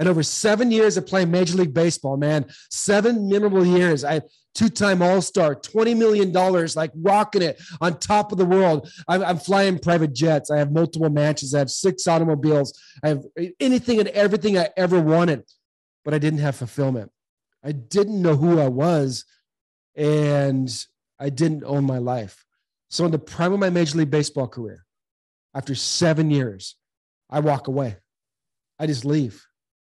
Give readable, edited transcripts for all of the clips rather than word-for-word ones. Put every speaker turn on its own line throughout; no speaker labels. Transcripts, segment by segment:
And over 7 years of playing Major League Baseball, man, 7 memorable years. I two-time All-Star, $20 million, like rocking it on top of the world. I'm flying private jets. I have multiple mansions. I have 6 automobiles. I have anything and everything I ever wanted, but I didn't have fulfillment. I didn't know who I was, and I didn't own my life. So in the prime of my Major League Baseball career, after 7 years, I walk away. I just leave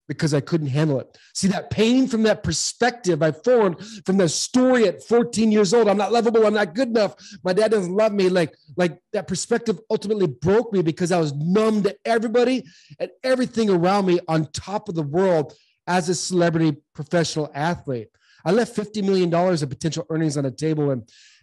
because I couldn't handle it. See, that pain from that perspective I formed from that story at 14 years old. I'm not lovable. I'm not good enough. My dad doesn't love me. Like that perspective ultimately broke me because I was numb to everybody and everything around me on top of the world as a celebrity professional athlete. I left $50 million of potential earnings on the table,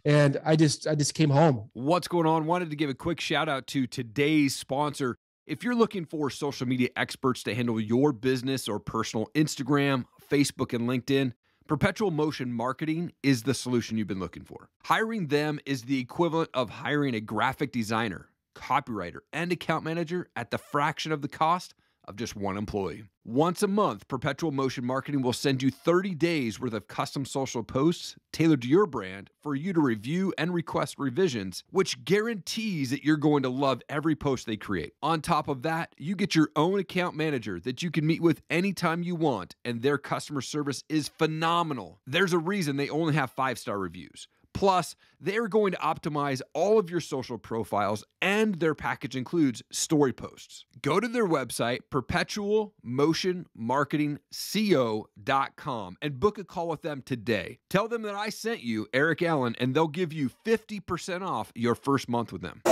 and I just came home.
What's going on? Wanted to give a quick shout out to today's sponsor. If you're looking for social media experts to handle your business or personal Instagram, Facebook, and LinkedIn, Perpetual Motion Marketing is the solution you've been looking for. Hiring them is the equivalent of hiring a graphic designer, copywriter, and account manager at the fraction of the cost of just one employee. Once a month, Perpetual Motion Marketing will send you 30 days worth of custom social posts tailored to your brand for you to review and request revisions, which guarantees that you're going to love every post they create. On top of that, you get your own account manager that you can meet with anytime you want, and their customer service is phenomenal. There's a reason they only have 5-star reviews. Plus, they're going to optimize all of your social profiles, and their package includes story posts. Go to their website, perpetualmotionmarketingco.com, and book a call with them today. Tell them that I sent you, Erik Allen, and they'll give you 50% off your first month with them.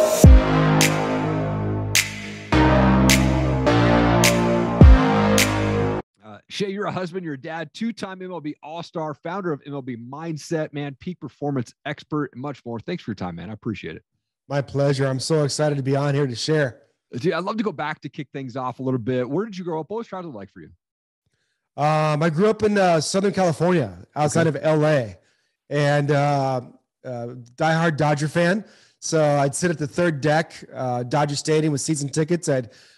Shea, you're a husband, you're a dad, 2-time MLB All-Star, founder of MLB Mindset, man, peak performance expert, and much more. Thanks for your time, man. I appreciate it.
My pleasure. I'm so excited to be on here to share.
Dude, I'd love to go back to kick things off a little bit. Where did you grow up? What was childhood like for you?
I grew up in Southern California, outside of LA, and diehard Dodger fan. So I'd sit at the third deck, Dodger Stadium with season tickets.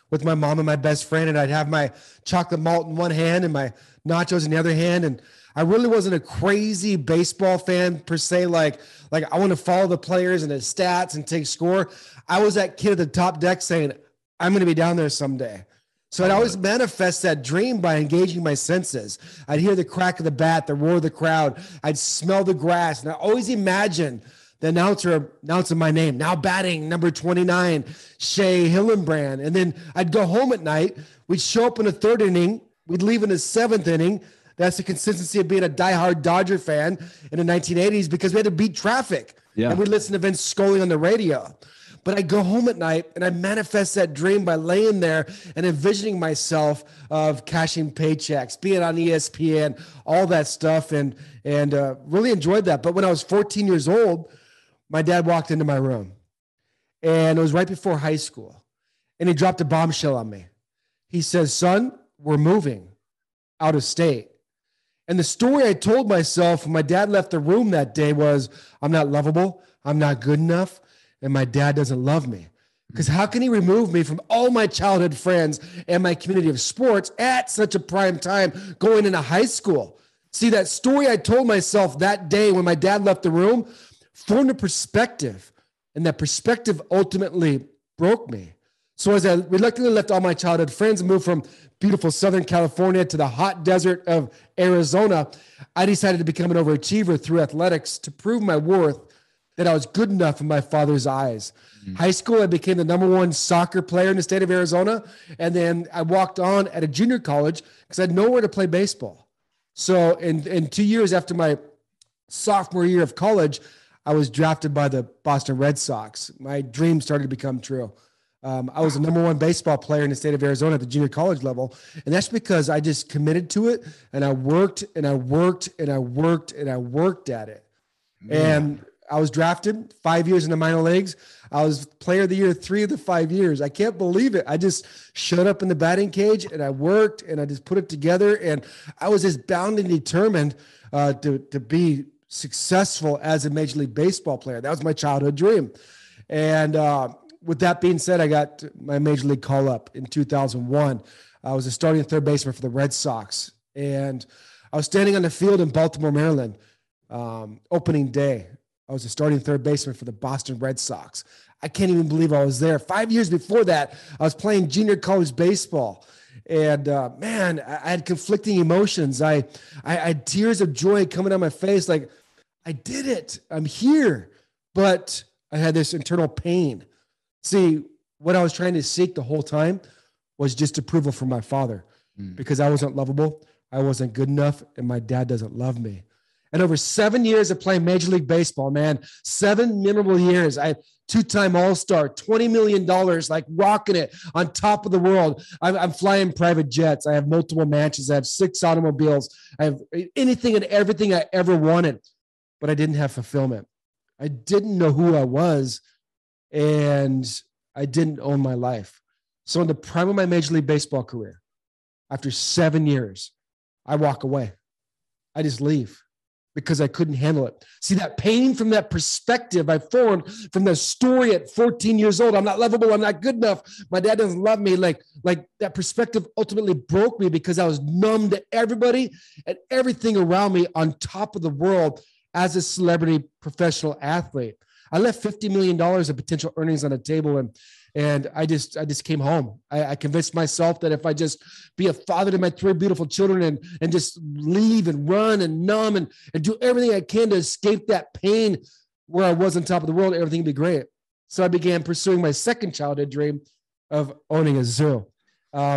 With my mom and my best friend, and I'd have my chocolate malt in one hand and my nachos in the other hand. And I really wasn't a crazy baseball fan per se. Like I want to follow the players and the stats and take score. I was that kid at the top deck saying, I'm going to be down there someday. So I'd always manifest that dream by engaging my senses. I'd hear the crack of the bat, the roar of the crowd. I'd smell the grass. And I always imagined the announcer announcing my name, now batting number 29, Shea Hillenbrand. And then I'd go home at night. We'd show up in the 3rd inning. We'd leave in the 7th inning. That's the consistency of being a diehard Dodger fan in the 1980s because we had to beat traffic. Yeah. And we'd listen to Vince Scully on the radio. But I'd go home at night and I'd manifest that dream by laying there and envisioning myself of cashing paychecks, being on ESPN, all that stuff, and really enjoyed that. But when I was 14 years old, my dad walked into my room, and it was right before high school, and he dropped a bombshell on me. He says, son, we're moving out of state. And the story I told myself when my dad left the room that day was, I'm not lovable, I'm not good enough, and my dad doesn't love me. Because how can he remove me from all my childhood friends and my community of sports at such a prime time going into high school? See, that story I told myself that day when my dad left the room formed a perspective, and that perspective ultimately broke me. So as I reluctantly left all my childhood friends and moved from beautiful Southern California to the hot desert of Arizona, I decided to become an overachiever through athletics to prove my worth, that I was good enough in my father's eyes. Mm-hmm. High school, I became the #1 soccer player in the state of Arizona, and then I walked on at a junior college because I had nowhere to play baseball. So in 2 years after my sophomore year of college, I was drafted by the Boston Red Sox. My dream started to become true. I was the #1 baseball player in the state of Arizona at the junior college level. And that's because I just committed to it, and I worked and I worked and I worked and I worked at it. Man. And I was drafted 5 years in the minor leagues. I was player of the year 3 of the 5 years. I can't believe it. I just showed up in the batting cage and I worked and I just put it together. And I was just bound and determined to be successful as a Major League Baseball player. That was my childhood dream. And with that being said, I got my Major League call up in 2001. I was a starting third baseman for the Red Sox. And I was standing on the field in Baltimore, Maryland, opening day. I was a starting third baseman for the Boston Red Sox. I can't even believe I was there. 5 years before that, I was playing junior college baseball. And man, I had conflicting emotions. I had tears of joy coming down my face. Like, I did it. I'm here. But I had this internal pain. See, what I was trying to seek the whole time was just approval from my father, because I wasn't lovable. I wasn't good enough, and my dad doesn't love me. And over 7 years of playing Major League Baseball, man, 7 memorable years. I two-time All-Star, $20 million, like rocking it on top of the world. I'm flying private jets. I have multiple mansions. I have 6 automobiles. I have anything and everything I ever wanted, but I didn't have fulfillment. I didn't know who I was, and I didn't own my life. So in the prime of my Major League Baseball career, after 7 years, I walk away. I just leave because I couldn't handle it. See, that pain from that perspective I formed from that story at 14 years old. I'm not lovable. I'm not good enough. My dad doesn't love me. Like that perspective ultimately broke me because I was numb to everybody and everything around me on top of the world as a celebrity professional athlete. I left $50 million of potential earnings on the table, and I just came home. I convinced myself that if I just be a father to my 3 beautiful children and just leave and run and numb and do everything I can to escape that pain where I was on top of the world, everything would be great. So I began pursuing my second childhood dream of owning a zoo.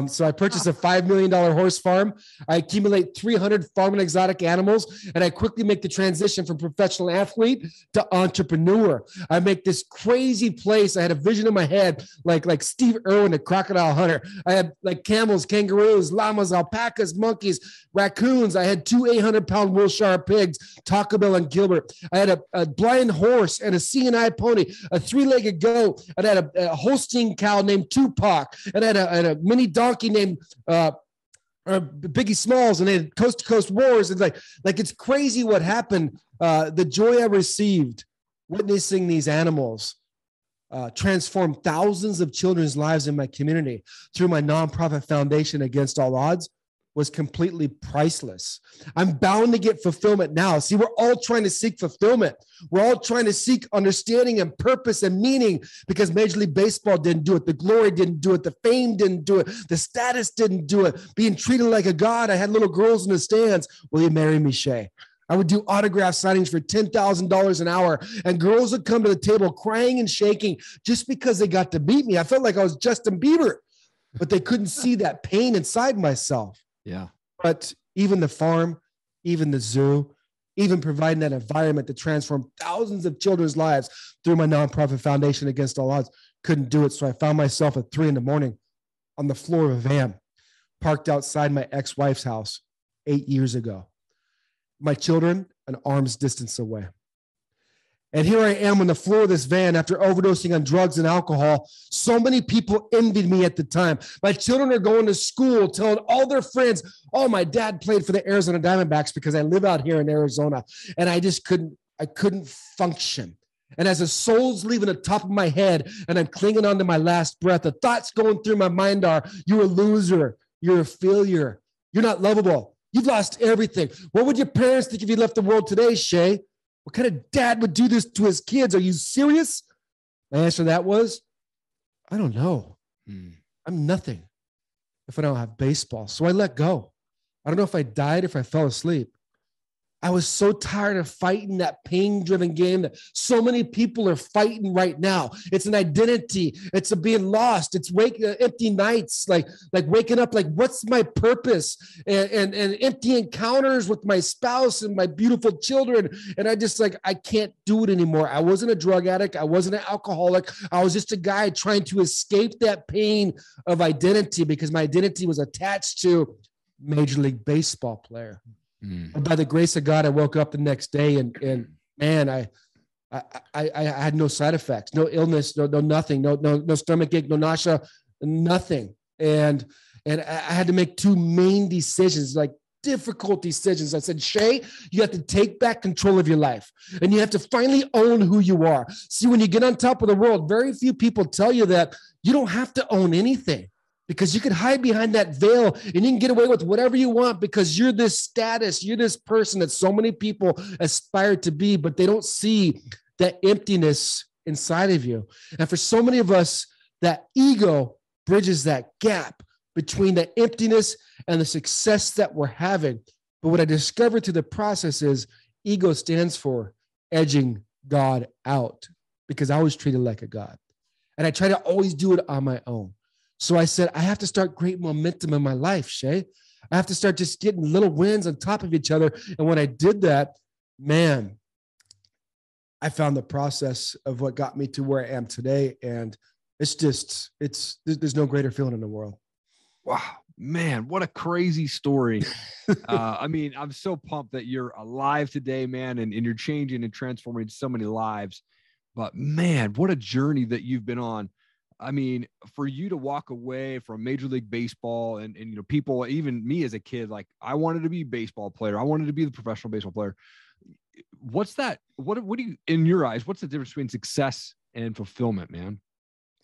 So I purchased a $5 million horse farm. I accumulate 300 farm and exotic animals, and I quickly make the transition from professional athlete to entrepreneur. I make this crazy place. I had a vision in my head, like Steve Irwin, the crocodile hunter. I had like camels, kangaroos, llamas, alpacas, monkeys, raccoons. I had 2 800-pound Wilshire pigs, Taco Bell and Gilbert. I had a blind horse and a seeing-eye pony, a 3-legged goat. I had a Holstein cow named Tupac, and I had a mini donkey named Biggie Smalls, and they had Coast to Coast Wars. And like it's crazy what happened. The joy I received witnessing these animals transform thousands of children's lives in my community through my nonprofit foundation Against All Odds was completely priceless. I'm bound to get fulfillment now. See, we're all trying to seek fulfillment. We're all trying to seek understanding and purpose and meaning because Major League Baseball didn't do it. The glory didn't do it. The fame didn't do it. The status didn't do it. Being treated like a god. I had little girls in the stands. Will you marry me, Shea? I would do autograph signings for $10,000 an hour, and girls would come to the table crying and shaking just because they got to beat me. I felt like I was Justin Bieber, but they couldn't see that pain inside myself.
Yeah.
But even the farm, even the zoo, even providing that environment to transform thousands of children's lives through my nonprofit foundation Against All Odds couldn't do it. So I found myself at 3 a.m. on the floor of a van parked outside my ex-wife's house 8 years ago. My children an arm's distance away. And here I am on the floor of this van after overdosing on drugs and alcohol. So many people envied me at the time. My children are going to school telling all their friends, oh, my dad played for the Arizona Diamondbacks because I live out here in Arizona. And I couldn't function. And as the soul's leaving the top of my head and I'm clinging on to my last breath, the thoughts going through my mind are, you're a loser. You're a failure. You're not lovable. You've lost everything. What would your parents think if you left the world today, Shea? What kind of dad would do this to his kids? Are you serious? My answer to that was, I don't know. I'm nothing if I don't have baseball. So I let go. I don't know if I died, if I fell asleep. I was so tired of fighting that pain-driven game that so many people are fighting right now. It's an identity. It's a being lost. It's empty nights, like waking up, like what's my purpose? And empty encounters with my spouse and my beautiful children. And I can't do it anymore. I wasn't a drug addict. I wasn't an alcoholic. I was just a guy trying to escape that pain of identity because my identity was attached to Major League Baseball player. But by the grace of God, I woke up the next day and man, I had no side effects, no illness, no nothing, no stomach ache, no nausea, nothing. And I had to make 2 main decisions, like difficult decisions. I said, Shea, you have to take back control of your life and you have to finally own who you are. See, when you get on top of the world, very few people tell you that you don't have to own anything. because you can hide behind that veil and you can get away with whatever you want because you're this status, you're this person that so many people aspire to be, but they don't see that emptiness inside of you. And for so many of us, that ego bridges that gap between the emptiness and the success that we're having. But what I discovered through the process is ego stands for edging God out, because I was treated like a God. And I try to always do it on my own. So I said, I have to start great momentum in my life, Shay. I have to start just getting little wins on top of each other. And when I did that, man, I found the process of what got me to where I am today. And there's no greater feeling in the world.
Wow, man, what a crazy story. I mean, I'm so pumped that you're alive today, man, and you're changing and transforming so many lives. But man, what a journey that you've been on. I mean, for you to walk away from Major League Baseball and you know, people, even me as a kid, like I wanted to be a baseball player. I wanted to be the professional baseball player. What's that? What do you, in your eyes, what's the difference between success and fulfillment, man?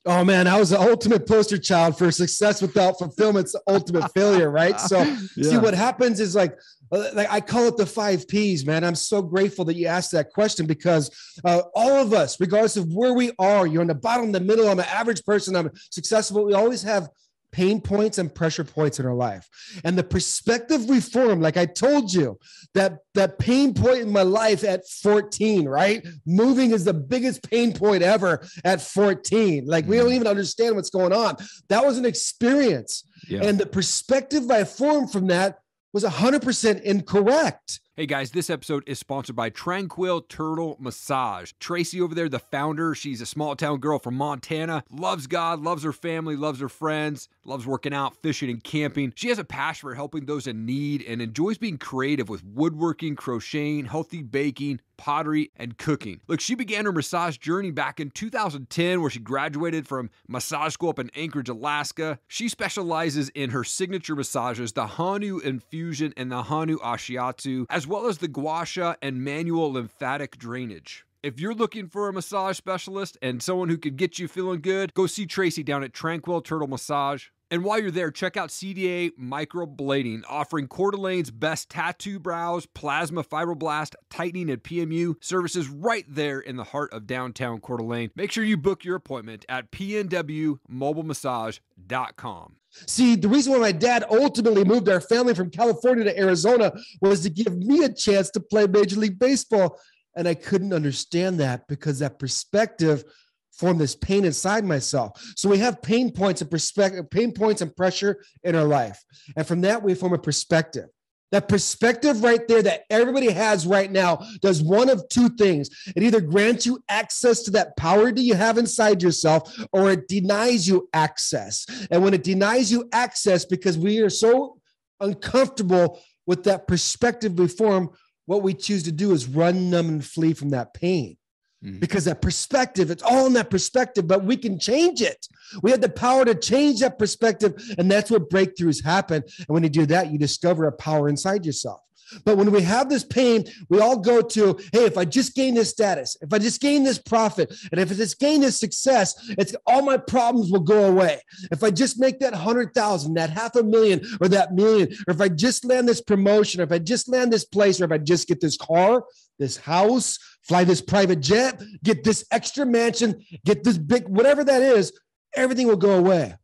Oh man, I was the ultimate poster child for success without fulfillment's the ultimate failure, right? So See, what happens is like I call it the 5 Ps, man. I'm so grateful that you asked that question because all of us, regardless of where we are, you're in the bottom, the middle, I'm an average person, I'm successful. We always have pain points and pressure points in our life. And the perspective we form, like I told you, that pain point in my life at 14, right? Moving is the biggest pain point ever at 14. Like we don't even understand what's going on. That was an experience. Yeah. And the perspective I formed from that was 100% incorrect.
Hey guys, this episode is sponsored by Tranquil Turtle Massage. Tracy over there, the founder, she's a small town girl from Montana, loves God, loves her family, loves her friends, loves working out, fishing, and camping. She has a passion for helping those in need and enjoys being creative with woodworking, crocheting, healthy baking, pottery, and cooking. Look, she began her massage journey back in 2010 where she graduated from massage school up in Anchorage, Alaska. She specializes in her signature massages, the Hanu Infusion and the Hanu Ashiatsu, as well as the gua sha and manual lymphatic drainage. If you're looking for a massage specialist and someone who can get you feeling good, go see Tracy down at Tranquil Turtle Massage. And while you're there, check out CDA Microblading, offering Coeur d'Alene's best tattoo brows, plasma fibroblast, tightening, and PMU services right there in the heart of downtown Coeur d'Alene. Make sure you book your appointment at pnwmobilemassage.com.
See, the reason why my dad ultimately moved our family from California to Arizona was to give me a chance to play Major League Baseball. And I couldn't understand that because that perspective formed this pain inside myself. So we have pain points and perspective, pain points and pressure in our life. And from that, we form a perspective. That perspective right there that everybody has right now does one of two things. It either grants you access to that power that you have inside yourself, or it denies you access. And when it denies you access, because we are so uncomfortable with that perspective we form, what we choose to do is run, numb, and flee from that pain. Because that perspective, it's all in that perspective, but we can change it. We have the power to change that perspective, and that's what breakthroughs happen. And when you do that, you discover a power inside yourself. But when we have this pain, we all go to, hey, if I just gain this status, if I just gain this profit, and if I just gain this success, it's all my problems will go away. If I just make that 100,000, that $500,000 or that million, or if I just land this promotion, or if I just land this place, or if I just get this car, this house, fly this private jet, get this extra mansion, get this big, whatever that is, everything will go away.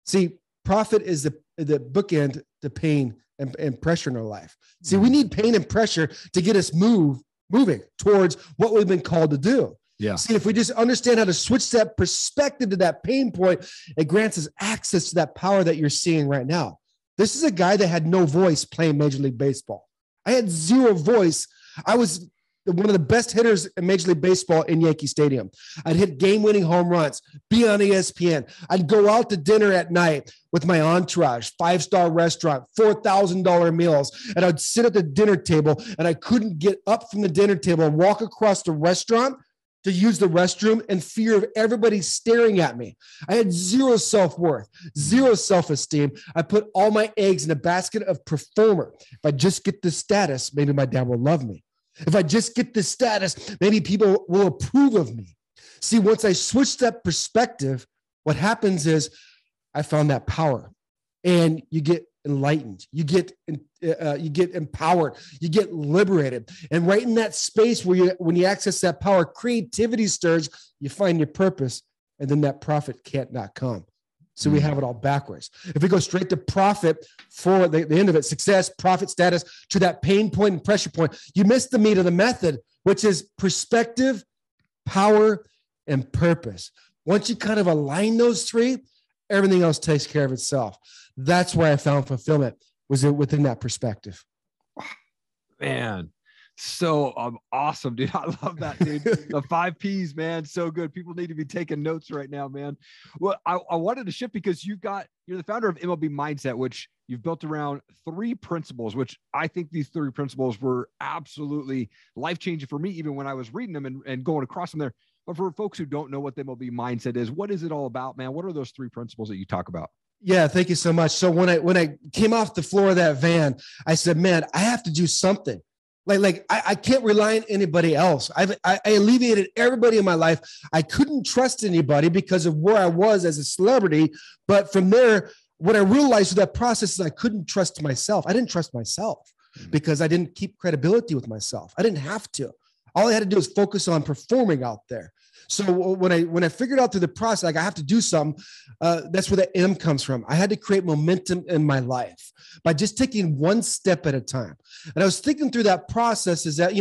See, profit is the bookend to pain and pressure in our life. See, we need pain and pressure to get us moving towards what we've been called to do. Yeah. See, if we just understand how to switch that perspective to that pain point, it grants us access to that power that you're seeing right now. This is a guy that had no voice playing Major League Baseball. I had zero voice. I was one of the best hitters in Major League Baseball in Yankee Stadium. I'd hit game-winning home runs, be on ESPN. I'd go out to dinner at night with my entourage, 5-star restaurant, $4,000 meals, and I'd sit at the dinner table, and I couldn't get up from the dinner table and walk across the restaurant to use the restroom in fear of everybody staring at me. I had zero self-worth, zero self-esteem. I put all my eggs in a basket of performer. If I just get this status, maybe my dad will love me. If I just get this status, maybe people will approve of me. See, once I switch that perspective, what happens is I found that power, and you get enlightened, you get empowered, you get liberated. And right in that space where when you access that power, creativity stirs, you find your purpose, and then that profit can't not come. So we have it all backwards. If we go straight to profit for the end of it, success, profit status, to that pain point and pressure point, you miss the meat of the method, which is perspective, power, and purpose. Once you kind of align those three, everything else takes care of itself. That's where I found fulfillment, was it within that perspective.
Man, so awesome, dude. I love that, dude. The 5 Ps, man. So good. People need to be taking notes right now, man. Well, I wanted to shift because you're the founder of MLB Mindset, which you've built around 3 principles, which I think these 3 principles were absolutely life-changing for me, even when I was reading them and going across them there. But for folks who don't know what the MLB Mindset is, what is it all about, man? What are those 3 principles that you talk about?
Yeah, thank you so much. So when I came off the floor of that van, I said, man, I have to do something. I can't rely on anybody else. I alleviated everybody in my life. I couldn't trust anybody because of where I was as a celebrity. But from there, what I realized with that process is I couldn't trust myself. I didn't trust myself because I didn't keep credibility with myself. I didn't have to. All I had to do was focus on performing out there. So when I figured out through the process, like I have to do something, that's where the M comes from. I had to create momentum in my life by just taking one step at a time. And I was thinking through that process is that,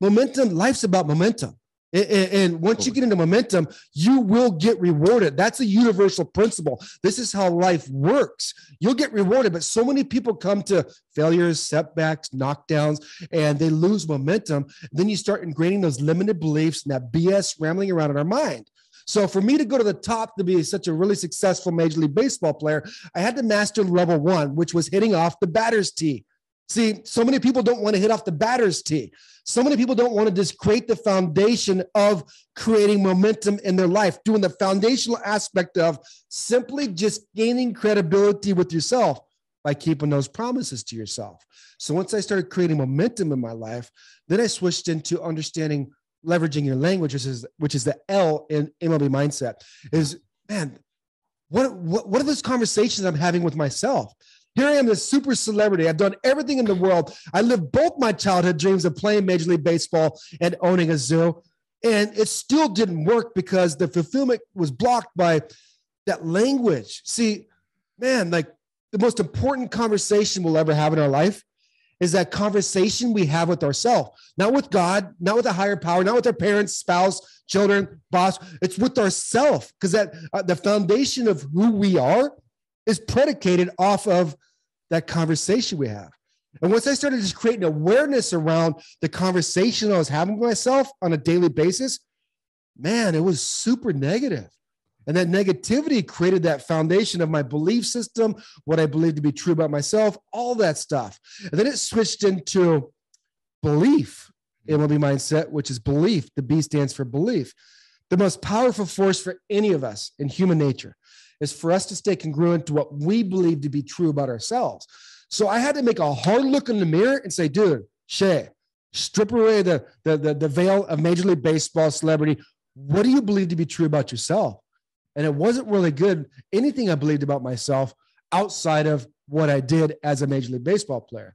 momentum, life's about momentum. And once you get into momentum, you will get rewarded. That's a universal principle. This is how life works. You'll get rewarded, but so many people come to failures, setbacks, knockdowns, and they lose momentum. Then you start ingraining those limited beliefs and that BS rambling around in our mind. So for me to go to the top to be such a really successful Major League Baseball player, I had to master level 1, which was hitting off the batter's tee. See, so many people don't want to hit off the batter's tee. So many people don't want to just create the foundation of creating momentum in their life, doing the foundational aspect of simply just gaining credibility with yourself by keeping those promises to yourself. So once I started creating momentum in my life, then I switched into understanding leveraging your language, which is the L in MLB Mindset. Is, man, what are those conversations I'm having with myself? Here I am, this super celebrity. I've done everything in the world. I lived both my childhood dreams of playing Major League Baseball and owning a zoo. And it still didn't work because the fulfillment was blocked by that language. See, man, like the most important conversation we'll ever have in our life is that conversation we have with ourselves, not with God, not with a higher power, not with our parents, spouse, children, boss. It's with ourselves, because that the foundation of who we are is predicated off of that conversation we have. And once I started just creating awareness around the conversation I was having with myself on a daily basis, man, it was super negative. And that negativity created that foundation of my belief system, what I believe to be true about myself, all that stuff. And then it switched into belief, MLB Mindset, which is belief. The B stands for belief. The most powerful force for any of us in human nature is for us to stay congruent to what we believe to be true about ourselves. So I had to make a hard look in the mirror and say, dude, Shea, strip away the veil of Major League Baseball celebrity. What do you believe to be true about yourself? And it wasn't really good, anything I believed about myself outside of what I did as a Major League Baseball player.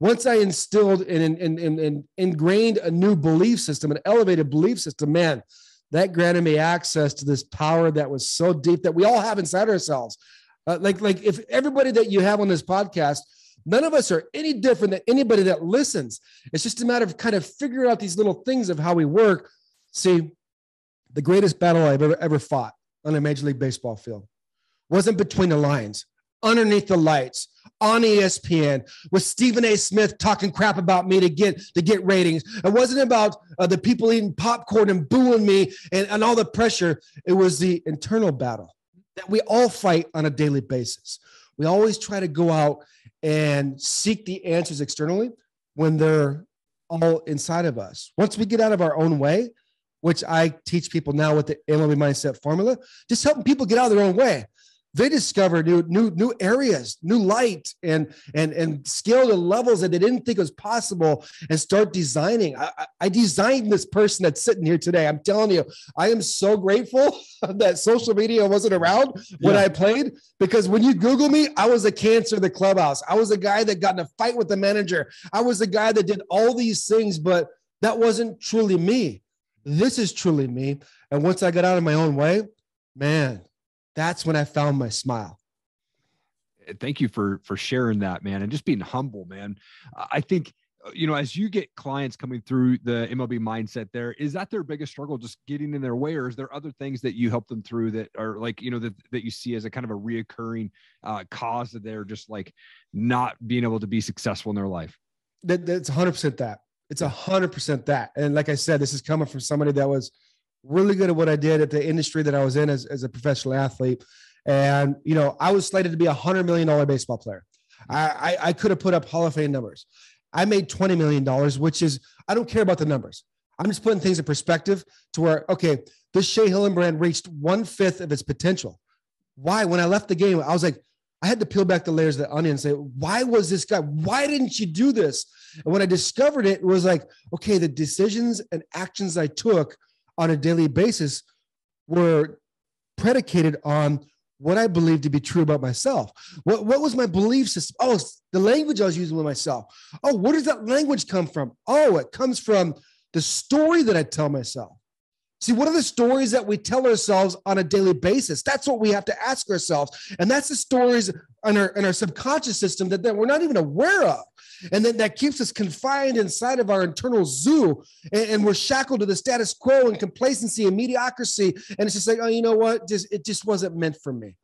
Once I instilled and ingrained a new belief system, an elevated belief system, man, that granted me access to this power that was so deep that we all have inside ourselves. Like if everybody that you have on this podcast, none of us are any different than anybody that listens. It's just a matter of kind of figuring out these little things of how we work. See, the greatest battle I've ever fought on a Major League Baseball field wasn't between the lines, underneath the lights, on ESPN, with Stephen A. Smith talking crap about me to get ratings. It wasn't about the people eating popcorn and booing me and all the pressure. It was the internal battle that we all fight on a daily basis. We always try to go out and seek the answers externally when they're all inside of us. Once we get out of our own way, which I teach people now with the MLB Mindset formula, just helping people get out of their own way. They discover new areas, new light, and scale to levels that they didn't think was possible, and start designing. I designed this person that's sitting here today. I'm telling you, I am so grateful that social media wasn't around when I played, because when you Google me, I was a cancer in the clubhouse. I was a guy that got in a fight with the manager. I was the guy that did all these things, but that wasn't truly me. This is truly me. And once I got out of my own way, man, that's when I found my smile.
Thank you for sharing that, man. And just being humble, man. I think, as you get clients coming through the MLB mindset there, is that their biggest struggle, just getting in their way? Or is there other things that you help them through that are like, that you see as a kind of a reoccurring cause that they're just like not being able to be successful in their life?
That's 100% that. It's 100% that. And like I said, this is coming from somebody that was really good at what I did at the industry that I was in as a professional athlete. And, I was slated to be $100 million baseball player. I could have put up Hall of Fame numbers. I made $20 million, which is, I don't care about the numbers. I'm just putting things in perspective to where, okay, this Shea Hillenbrand reached 1/5 of its potential. Why? When I left the game, I was like, I had to peel back the layers of the onion and say, why was this guy? Why didn't you do this? And when I discovered it, it was like, okay, the decisions and actions I took on a daily basis were predicated on what I believed to be true about myself. What was my belief system? Oh, it's the language I was using with myself. Oh, where does that language come from? Oh, it comes from the story that I tell myself. See, what are the stories that we tell ourselves on a daily basis? That's what we have to ask ourselves. And that's the stories in our subconscious system that we're not even aware of. And then that keeps us confined inside of our internal zoo. And we're shackled to the status quo and complacency and mediocrity. And it's just like, oh, you know what? It just wasn't meant for me.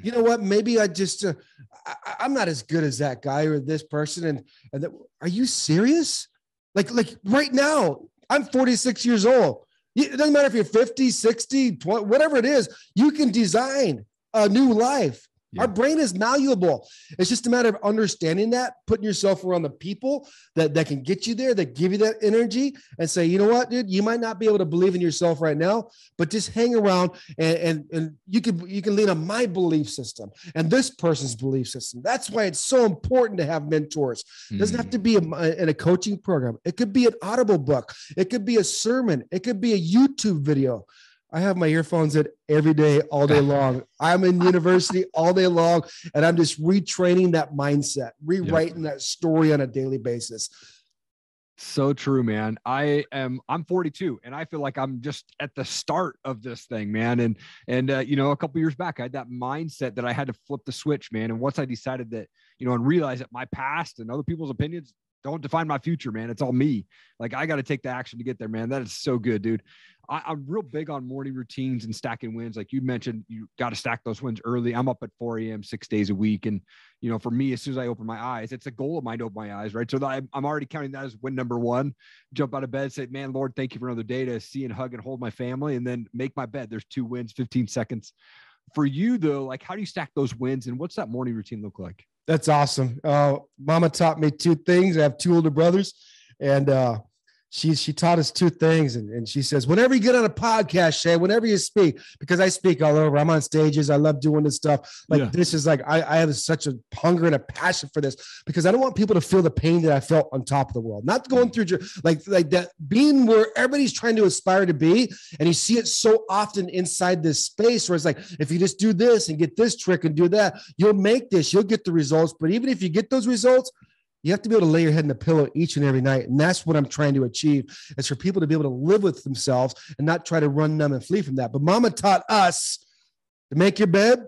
You know what? Maybe I'm not as good as that guy or this person. Are you serious? Like right now, I'm 46 years old. It doesn't matter if you're 50, 60, 20, whatever it is, you can design a new life. Yeah. Our brain is malleable. It's just a matter of understanding that, putting yourself around the people that can get you there, that give you that energy, and say, you know what, dude, you might not be able to believe in yourself right now, but just hang around and you can lean on my belief system and this person's belief system. That's why it's so important to have mentors. It doesn't have to be in a coaching program. It could be an audible book. It could be a sermon. It could be a YouTube video. I have my earphones in every day, all day long. I'm in university all day long, and I'm just retraining that mindset, rewriting that story on a daily basis.
So true, man. I'm 42 and I feel like I'm just at the start of this thing, man. And a couple years back, I had that mindset that I had to flip the switch, man. And once I decided that, and realize that my past and other people's opinions don't define my future, man. It's all me. Like, I got to take the action to get there, man. That is so good, dude. I'm real big on morning routines and stacking wins. Like you mentioned, you got to stack those wins early. I'm up at 4 a.m., 6 days a week. And, for me, as soon as I open my eyes, it's a goal of mine to open my eyes, right? So I'm already counting that as win number one. Jump out of bed, say, man, Lord, thank you for another day to see and hug and hold my family, and then make my bed. There's 2 wins, 15 seconds. For you, though, like, how do you stack those wins, and what's that morning routine look like?
That's awesome. Mama taught me 2 things. I have 2 older brothers, and she taught us 2 things. And she says, whenever you get on a podcast, Shea, whenever you speak, because I speak all over, I'm on stages. I love doing this stuff. This is like, I have such a hunger and a passion for this, because I don't want people to feel the pain that I felt on top of the world, not going through like that, being where everybody's trying to aspire to be. And you see it so often inside this space where it's like, if you just do this and get this trick and do that, you'll make this, you'll get the results. But even if you get those results, you have to be able to lay your head in the pillow each and every night. And that's what I'm trying to achieve, is for people to be able to live with themselves and not try to run, numb, and flee from that. But Mama taught us to make your bed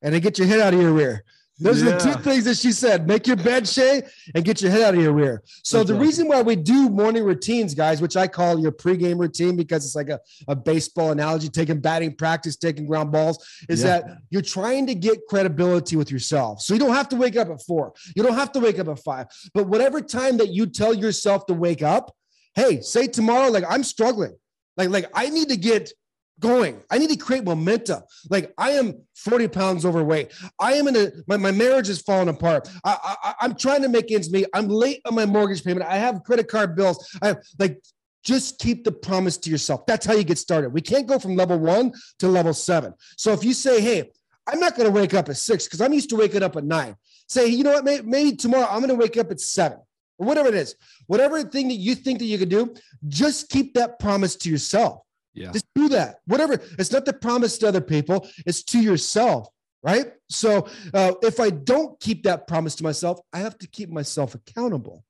and to get your head out of your rear. Those are the 2 things that she said. Make your bed, Shea, and get your head out of your rear. So that's the reason why we do morning routines, guys, which I call your pregame routine, because it's like a baseball analogy, taking batting practice, taking ground balls, is that you're trying to get credibility with yourself. So you don't have to wake up at 4. You don't have to wake up at 5. But whatever time that you tell yourself to wake up, hey, say tomorrow, like, I'm struggling. Like I need to get going. I need to create momentum. Like, I am 40 pounds overweight. I am my marriage is falling apart. I'm trying to make ends meet. I'm late on my mortgage payment. I have credit card bills. Just keep the promise to yourself. That's how you get started. We can't go from level 1 to level 7. So if you say, hey, I'm not going to wake up at 6 because I'm used to waking up at 9. Say, you know what, maybe tomorrow I'm going to wake up at 7 or whatever it is. Whatever thing that you think that you can do, just keep that promise to yourself.
Yeah.
Just do that. Whatever. It's not the promise to other people. It's to yourself. Right. So if I don't keep that promise to myself, I have to keep myself accountable.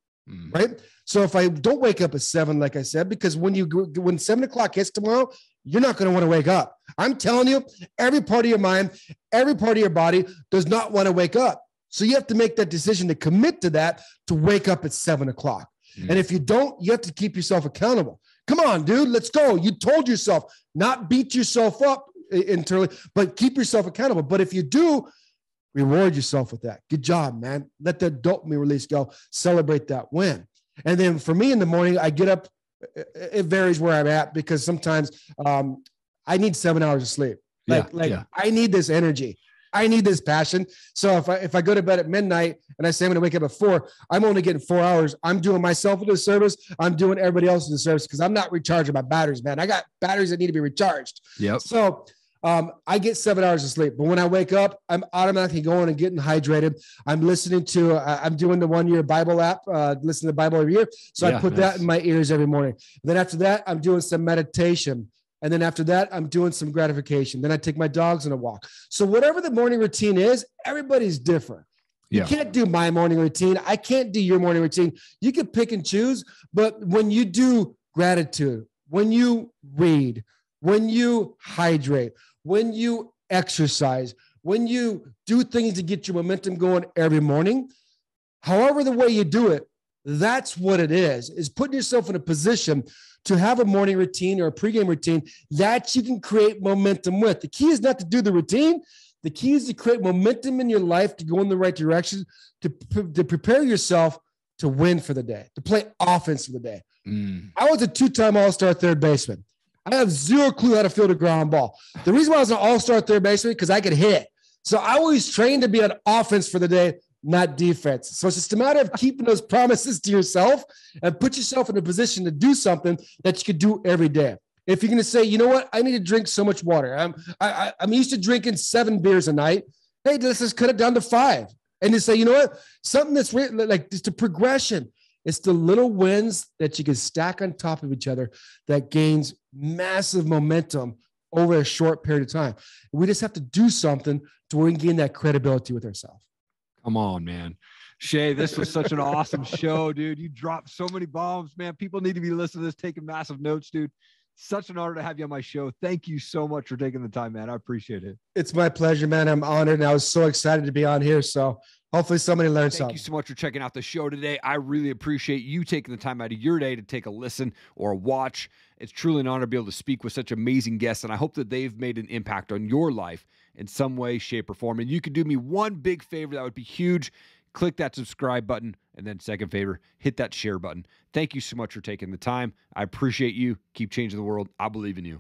Right. So if I don't wake up at 7, like I said, because when 7 o'clock hits tomorrow, you're not going to want to wake up. I'm telling you, every part of your mind, every part of your body does not want to wake up. So you have to make that decision to commit to that, to wake up at 7 o'clock. And if you don't, you have to keep yourself accountable. Come on, dude, let's go. You told yourself, not beat yourself up internally, but keep yourself accountable. But if you do, reward yourself with that. Good job, man. Let the dopamine release go. Celebrate that win. And then for me in the morning, I get up. It varies where I'm at because sometimes I need 7 hours of sleep. I need this energy. I need this passion. So if I go to bed at midnight and I say I'm going to wake up at 4, I'm only getting 4 hours. I'm doing myself a disservice. I'm doing everybody else a disservice because I'm not recharging my batteries, man. I got batteries that need to be recharged.
Yep.
So I get 7 hours of sleep, but when I wake up, I'm automatically going and getting hydrated. I'm listening to, I'm doing the 1 year Bible app, listen to the Bible every year. So I put that in my ears every morning. Then after that, I'm doing some meditation. And then after that, I'm doing some gratification. Then I take my dogs on a walk. So whatever the morning routine is, everybody's different. You can't do my morning routine. I can't do your morning routine. You can pick and choose, but when you do gratitude, when you read, when you hydrate, when you exercise, when you do things to get your momentum going every morning, however the way you do it, that's what it is putting yourself in a position to have a morning routine or a pregame routine that you can create momentum with. The key is not to do the routine. The key is to create momentum in your life to go in the right direction, to prepare yourself to win for the day, to play offense for the day. I was a 2-time All-Star third baseman. I have zero clue how to field a ground ball. The reason why I was an All-Star third baseman because I could hit. So I always trained to be on offense for the day, not defense. So it's just a matter of keeping those promises to yourself and put yourself in a position to do something that you could do every day. If you're going to say, you know what, I need to drink so much water. I'm used to drinking 7 beers a night. Hey, let's just cut it down to 5. And to say, you know what, something that's like just a progression. It's the little wins that you can stack on top of each other that gains massive momentum over a short period of time. We just have to do something to where we can gain that credibility with ourselves.
Come on, man. Shea, this was such an awesome show, dude. You dropped so many bombs, man. People need to be listening to this, taking massive notes, dude. Such an honor to have you on my show. Thank you so much for taking the time, man. I appreciate it.
It's my pleasure, man. I'm honored, and I was so excited to be on here. So hopefully somebody learned something.
Thank you so much for checking out the show today. I really appreciate you taking the time out of your day to take a listen or a watch. It's truly an honor to be able to speak with such amazing guests, and I hope that they've made an impact on your life in some way, shape, or form. And you could do me one big favor that would be huge. Click that subscribe button, and then second favor, hit that share button. Thank you so much for taking the time. I appreciate you. Keep changing the world. I believe in you.